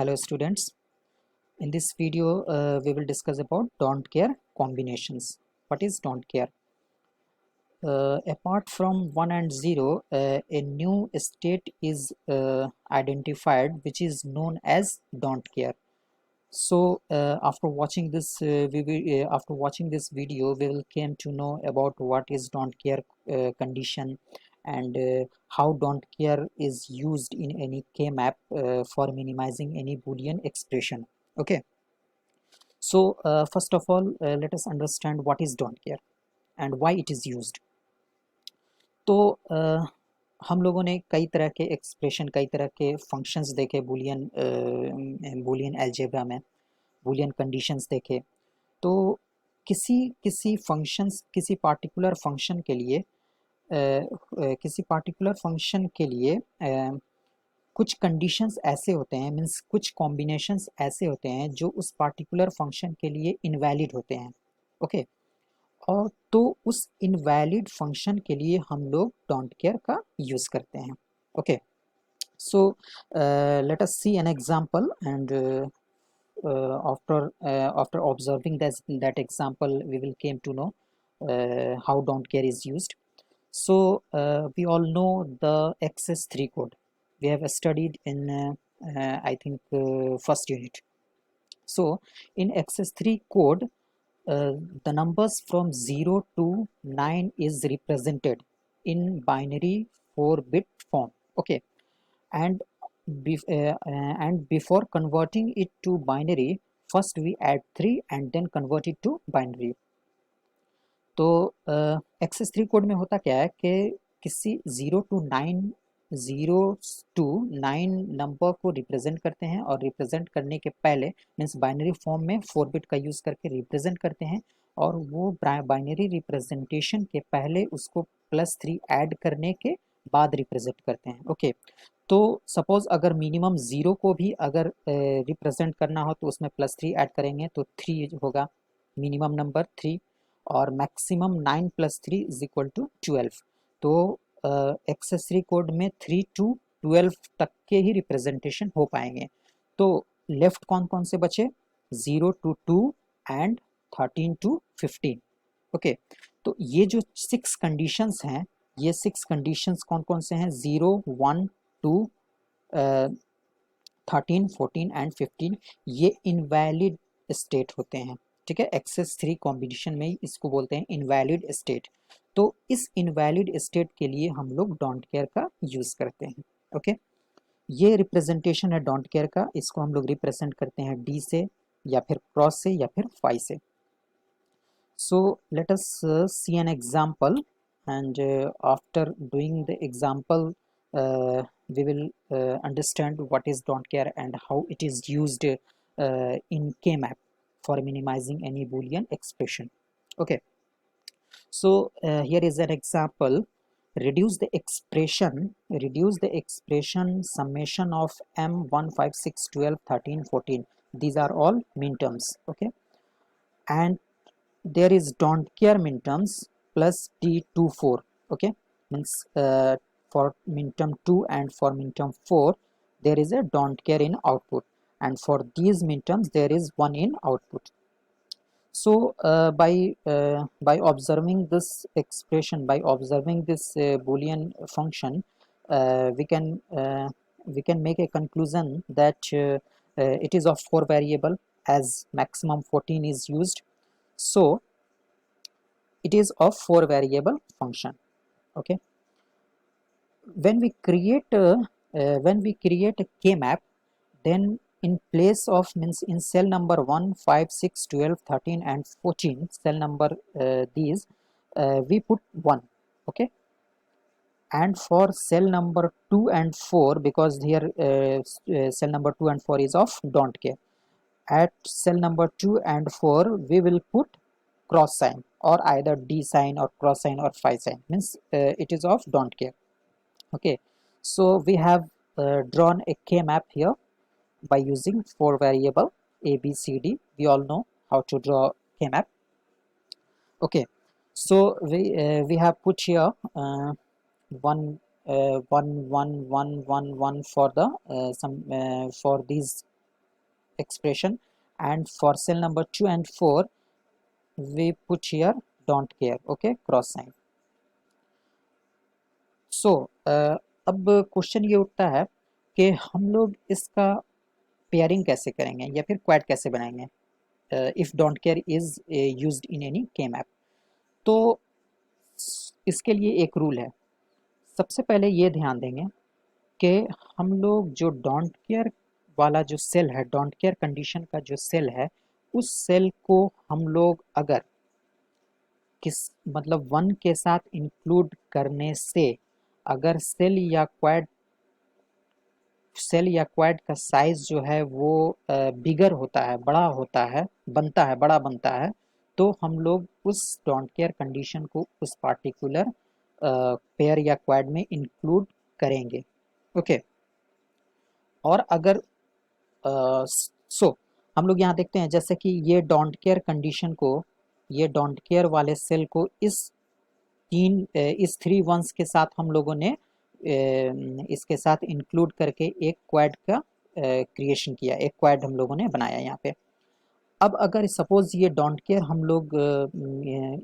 Hello students, in this video we will discuss about don't care combinations. What is don't care? Apart from 1 and 0, a new state is identified which is known as don't care. So after watching this after watching this video we will came to know about what is don't care condition and how don't care is used in any K-map for minimizing any Boolean expression. Okay, so first of all let us understand what is don't care and why it is used. तो हम लोगों ने कई तरह के expression कई तरह के फंक्शंस देखे बूलियन अलजेब्रा में, बूलियन कंडीशंस देखे। तो किसी किसी फंक्शंस किसी पार्टिकुलर फंक्शन के लिए कुछ कंडीशंस ऐसे होते हैं, मीन्स कुछ कॉम्बिनेशंस ऐसे होते हैं जो उस पार्टिकुलर फंक्शन के लिए इनवैलिड होते हैं। ओके, और तो उस इनवैलिड फंक्शन के लिए हम लोग डोंट केयर का यूज़ करते हैं। Okay, so let us see an example and after observing that example we will came to know how don't care is used. So we all know the XS3 code. We have studied in I think first unit. So in XS3 code the numbers from 0 to 9 is represented in binary 4-bit form. Okay, and before converting it to binary, first we add 3 and then convert it to binary. तो XS3 code में होता क्या है कि किसी 0 to 9 number को represent करते हैं और रिप्रेजेंट करने के पहले मीन्स बाइनरी फॉर्म में 4 बिट का यूज़ करके रिप्रेजेंट करते हैं और वो बाइनरी रिप्रेजेंटेशन के पहले उसको +3 ऐड करने के बाद रिप्रेजेंट करते हैं। ओके, तो सपोज अगर मिनिमम 0 को भी अगर रिप्रेजेंट करना हो तो उसमें +3 ऐड करेंगे तो 3 होगा मिनिमम नंबर 3 और मैक्सिमम 9 + 3 = 12। तो XS3 कोड में 3 to 12 तक के ही रिप्रेजेंटेशन हो पाएंगे। तो लेफ्ट कौन कौन से बचे? 0 to 2 एंड 13 to 15। ओके, तो ये जो 6 कंडीशंस हैं, ये 6 कंडीशंस कौन कौन से हैं? 0, 1, 2, 13, 14 एंड 15 ये इनवैलिड स्टेट होते हैं। ठीक है, XS3 कॉम्बिनेशन में इसको बोलते हैं इनवैलिड स्टेट। तो इस इनवैलिड स्टेट के लिए हम लोग डोंट केयर का यूज़ करते हैं। ओके, ये रिप्रेजेंटेशन है डोंट केयर का, इसको हम लोग रिप्रेजेंट करते हैं D से या फिर क्रॉस से या फिर फाई से। So let us see an example and after doing the example we will understand what is don't care and how it is used in K-map for minimizing any Boolean expression. Okay, so here is an example. Reduce the expression summation of m 1 5 6 12 13 14. These are all minterms. Okay, and there is don't care minterms plus D24. Okay, means for minterm 2 and for minterm 4 there is a don't care in output, and for these minterms there is 1 in output. So by observing this expression, by observing this Boolean function, we can make a conclusion that it is of 4 variable as maximum 14 is used. So it is of 4 variable function. Okay, when we create a K-map, then in place of means in cell number 1 5 6 12 13 and 14 cell number these we put 1. Okay, and for cell number 2 and 4, because here cell number 2 and 4 is of don't care, at cell number 2 and 4 we will put cross sign or either D sign or cross sign or phi sign, means it is of don't care. Okay, so we have drawn a K-map here by using 4 variable A, B, C, D. We all know how to draw K-map. Okay, so we have put here 1 1 1 1 1 1 for the for these expression, and for cell number 2 and 4 we put here don't care, okay, cross sign. So अब question ये उठता है कि हम लोग इसका pairing कैसे करेंगे या फिर क्वाड कैसे बनाएंगे if don't care is used in any के मैप। तो इसके लिए एक रूल है। सबसे पहले ये ध्यान देंगे कि हम लोग जो डोंट केयर वाला जो सेल है, डोंट केयर कंडीशन का जो सेल है, उस सेल को हम लोग अगर किस मतलब 1 के साथ इंक्लूड करने से अगर सेल या क्वाड का साइज जो है वो बिगर होता है, बड़ा होता है, बड़ा बनता है, तो हम लोग उस डोंट केयर कंडीशन को उस पार्टिकुलर पेयर या क्वाड में इंक्लूड करेंगे, ओके। और अगर हम लोग यहाँ देखते हैं जैसे कि ये डोंट केयर कंडीशन को, ये डोंट केयर वाले सेल को इस 3 वंस के साथ हम लोगों ने इसके साथ इंक्लूड करके एक क्वाड का क्रिएशन किया, एक क्वाड हम लोगों ने बनाया यहाँ पे। अब अगर सपोज ये डोंट केयर हम लोग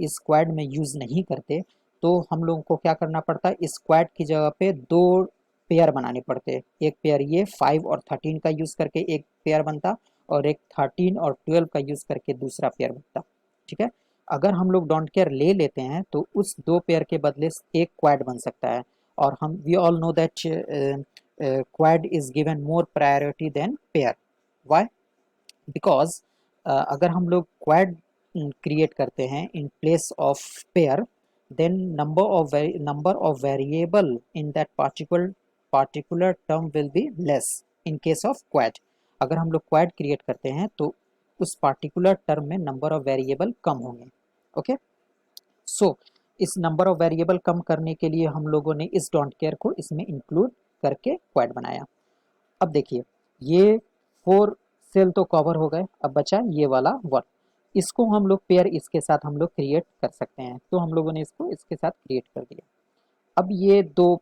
इस क्वाड में यूज़ नहीं करते तो हम लोगों को क्या करना पड़ता है, इस क्वाड की जगह पे 2 पेयर बनाने पड़ते। एक पेयर ये 5 और 13 का यूज़ करके एक पेयर बनता, और एक 13 और 12 का यूज़ करके दूसरा पेयर बनता, ठीक है। अगर हम लोग डोंट केयर ले लेते हैं तो उस 2 पेयर के बदले एक क्वाड बन सकता है। और हम we all know that quad is given more priority than pair. Why? Because अगर हम लोग क्वाड क्रिएट करते हैं in place of pair, then number of variable in that particular term will be less in case of quad। अगर हम लोग quad create करते हैं तो उस पार्टिकुलर टर्म में नंबर ऑफ वेरिएबल कम होंगे, ओके। सो इस नंबर ऑफ वेरिएबल कम करने के लिए हम लोगों ने इस डोंट केयर को इसमें इंक्लूड करके क्वाड बनाया। अब देखिए ये 4 सेल तो कवर हो गए, अब बचा ये वाला 1। इसको हम लोग पेयर इसके साथ हम लोग क्रिएट कर सकते हैं, तो हम लोगों ने इसको इसके साथ क्रिएट कर दिया। अब ये 2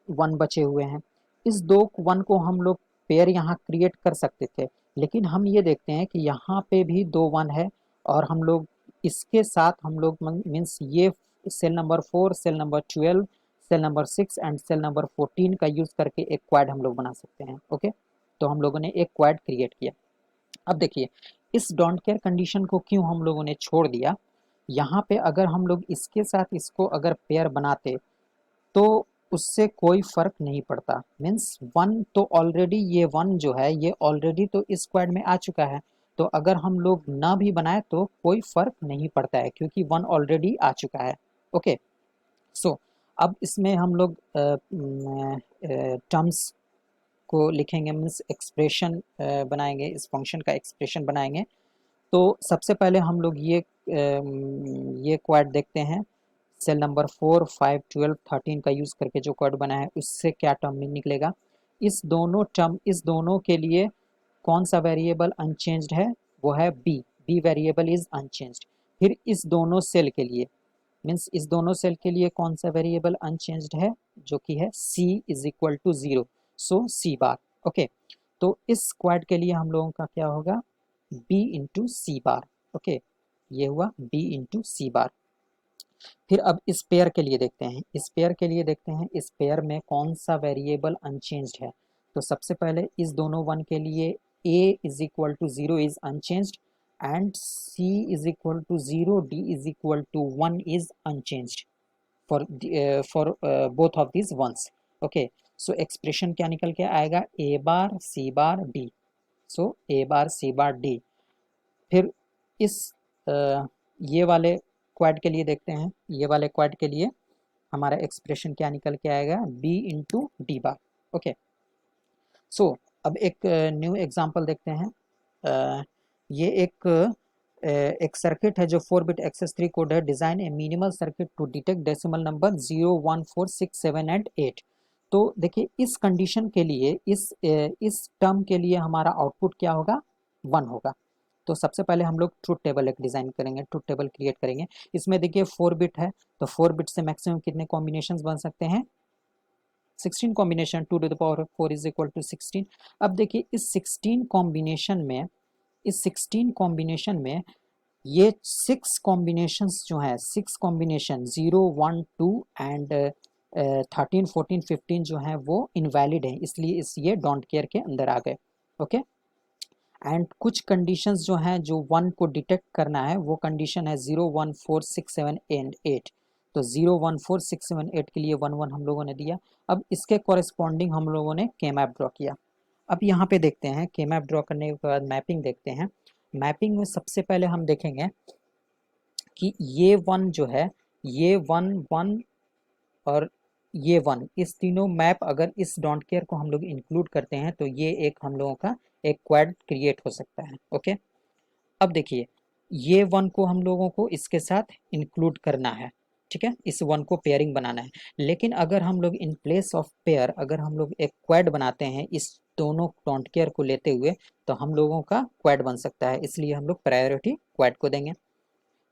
1 बचे हुए हैं, इस 2 1 को हम लोग पेयर यहाँ क्रिएट कर सकते थे, लेकिन हम ये देखते हैं कि यहाँ पे भी 2 1 है, और हम लोग इसके साथ हम लोग मीन्स ये cell number 4, cell number 12, cell number 6 and cell number 14 का यूज़ करके एक क्वाड हम लोग बना सकते हैं, ओके। तो हम लोगों ने एक क्वाड क्रिएट किया। अब देखिए इस डोंट केयर कंडीशन को क्यों हम लोगों ने छोड़ दिया, यहाँ पे अगर हम लोग इसके साथ इसको अगर पेयर बनाते तो उससे कोई फर्क नहीं पड़ता। मीन्स 1 तो ऑलरेडी, ये 1 जो है ये ऑलरेडी तो इस स्क्वाड में आ चुका है, तो अगर हम लोग ना भी बनाए तो कोई फर्क नहीं पड़ता है क्योंकि 1 ऑलरेडी आ चुका है, ओके। सो अब इसमें हम लोग टर्म्स को लिखेंगे, मीन्स एक्सप्रेशन बनाएंगे, इस फंक्शन का एक्सप्रेशन बनाएंगे। तो सबसे पहले हम लोग ये क्वाड देखते हैं, सेल नंबर 4, 5, 12, 13 का यूज़ करके जो क्वाड बना है उससे क्या टर्म निकलेगा। इस दोनों के लिए कौन सा वेरिएबल अनचेंज्ड है, वो है बी वेरिएबल इज अनचेंज्ड। फिर इस दोनों सेल के लिए, मीन्स इस दोनों सेल के लिए कौन सा वेरिएबल अनचेंज्ड है, जो कि है c is equal to 0, so c bar, okay. तो इस स्क्वाड के लिए हम लोगों का क्या होगा, b इंटू सी बार, ओके। ये हुआ b इंटू सी बार। फिर अब इस पेयर के लिए देखते हैं, इस पेयर में कौन सा वेरिएबल अनचेंज्ड है। तो सबसे पहले इस दोनों 1 के लिए a is equal to 0 is unchanged and c is equal to 0, d is equal to 1 is unchanged for both of these ones, okay। so expression क्या निकल के आएगा, a bar c bar d, so a bar c bar d। फिर इस ये वाले quad के लिए देखते हैं, ये वाले क्वाड के लिए हमारा एक्सप्रेशन क्या निकल के आएगा, b into D bar, okay. So अब एक न्यू एग्जांपल देखते हैं। ये एक सर्किट है जो 4 बिट एक्सेस 3 कोड है, design a minimal circuit to detect decimal number 0, 1, 4, 6, 7 and 8। तो देखिए इस कंडीशन के लिए, इस टर्म के लिए हमारा आउटपुट क्या होगा, 1 होगा। तो सबसे पहले हम लोग ट्रुथ टेबल एक डिज़ाइन करेंगे, ट्रुथ टेबल क्रिएट करेंगे। इसमें देखिए 4 बिट है, तो 4 बिट से मैक्सिमम कितने कॉम्बिनेशंस बन सकते हैं, 16 combination 2 to the power of 4 is equal to 16। अब देखिए इस 16 कॉम्बिनेशन में, इस 16 कॉम्बिनेशन में ये 6 कॉम्बिनेशंस जो हैं, 6 कॉम्बिनेशन 0 1 2 एंड 13 14 15 जो हैं वो इनवैलिड हैं, इसलिए इस ये डोंट केयर के अंदर आ गए। ओके, एंड कुछ कंडीशंस जो हैं जो 1 को डिटेक्ट करना है, वो कंडीशन है 0 1 4 6 7 एंड 8। तो 0 1 4 6 7 8 के लिए 1 1 हम लोगों ने दिया। अब इसके कॉरेस्पॉन्डिंग हम लोगों ने के मैप ड्रॉ किया। अब यहाँ पे देखते हैं के मैप ड्रॉ करने के बाद मैपिंग देखते हैं। मैपिंग में सबसे पहले हम देखेंगे कि ये 1 जो है, ये 1 1 और ये 1, इस तीनों मैप अगर इस डोंट केयर को हम लोग इंक्लूड करते हैं तो ये एक हम लोगों का एक क्वाड क्रिएट हो सकता है। ओके, अब देखिए ये 1 को हम लोगों को इसके साथ इंक्लूड करना है, ठीक है, इस 1 को पेयरिंग बनाना है। लेकिन अगर हम लोग इन प्लेस ऑफ पेयर अगर हम लोग एक क्वाड बनाते हैं इस दोनों डोंट केयर को लेते हुए, तो हम लोगों का क्वाड बन सकता है, इसलिए हम लोग प्रायोरिटी क्वाड को देंगे।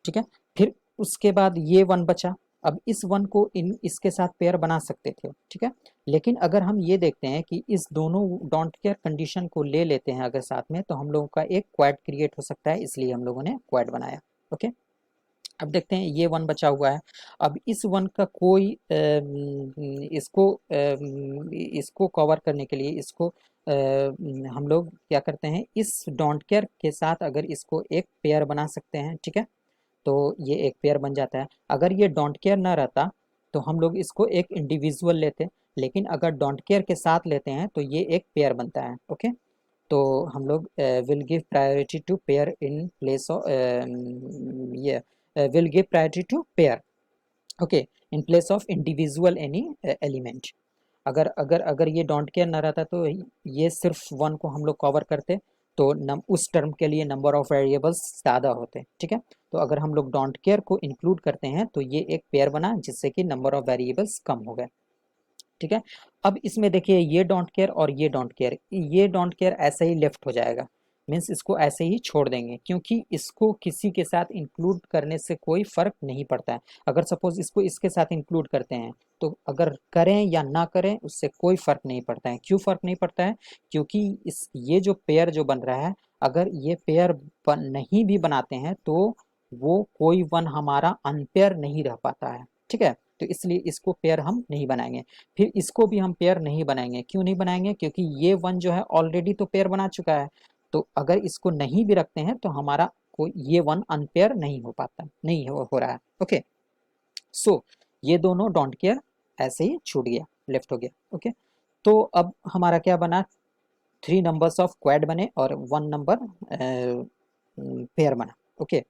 ठीक है, फिर उसके बाद ये 1 बचा। अब इस 1 को इसके साथ पेयर बना सकते थे, ठीक है, लेकिन अगर हम ये देखते हैं कि इस दोनों डोंट केयर कंडीशन को ले लेते हैं अगर साथ में, तो हम लोगों का एक क्वाड क्रिएट हो सकता है, इसलिए हम लोगों ने क्वाड बनाया। ओके, अब देखते हैं ये 1 बचा हुआ है। अब इस 1 का कोई इसको कवर करने के लिए इसको हम लोग क्या करते हैं, इस डोंट केयर के साथ अगर इसको एक पेयर बना सकते हैं, ठीक है, तो ये एक पेयर बन जाता है। अगर ये डोंट केयर ना रहता तो हम लोग इसको एक इंडिविजुअल लेते, लेकिन अगर डोंट केयर के साथ लेते हैं तो ये एक पेयर बनता है। ओके, तो हम लोग will give priority to pair in place of ये will give priority to pair, okay, in place of individual any element. अगर अगर अगर ये डोंट केयर ना रहता तो ये सिर्फ 1 को हम लोग कवर करते, तो उस टर्म के लिए नंबर ऑफ वेरिएबल्स ज़्यादा होते। ठीक है, तो अगर हम लोग डोंट केयर को इंक्लूड करते हैं तो ये एक पेयर बना, जिससे कि नंबर ऑफ वेरिएबल्स कम हो गए। ठीक है, अब इसमें देखिए ये डोंट केयर और ये डोंट केयर, ये डोंट केयर ऐसे ही लेफ्ट हो जाएगा, मीन्स इसको ऐसे ही छोड़ देंगे, क्योंकि इसको किसी के साथ इंक्लूड करने से कोई फ़र्क नहीं पड़ता है। अगर सपोज इसको इसके साथ इंक्लूड करते हैं तो अगर करें या ना करें उससे कोई फ़र्क नहीं पड़ता है। क्यों फ़र्क नहीं पड़ता है? क्योंकि ये जो पेयर जो बन रहा है, अगर ये पेयर नहीं भी बनाते हैं तो वो कोई 1 हमारा अनपेयर नहीं रह पाता है। ठीक है, तो इसलिए इसको पेयर हम नहीं बनाएंगे। फिर इसको भी हम पेयर नहीं बनाएंगे। क्यों नहीं बनाएंगे? क्योंकि ये 1 जो है ऑलरेडी तो पेयर बना चुका है, तो अगर इसको नहीं भी रखते हैं तो हमारा कोई ये 1 अनपेयर नहीं हो पाता, नहीं हो रहा है। ओके, सो ये दोनों डोंट केयर ऐसे ही छूट गया, लेफ्ट हो गया। ओके, तो अब हमारा क्या बना, 3 नंबर्स ऑफ क्वाड बने और 1 नंबर पेयर बना। ओके,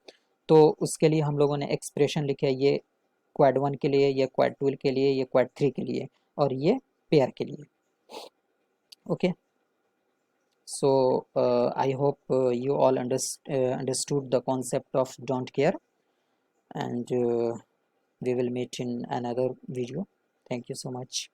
तो उसके लिए हम लोगों ने एक्सप्रेशन लिखे, ये क्वाड 1 के लिए, ये क्वाड 2 के लिए, ये क्वाड 3 के लिए और ये पेयर के लिए। Okay, so I hope you all understood the concept of don't care, and we will meet in another video. Thank you so much.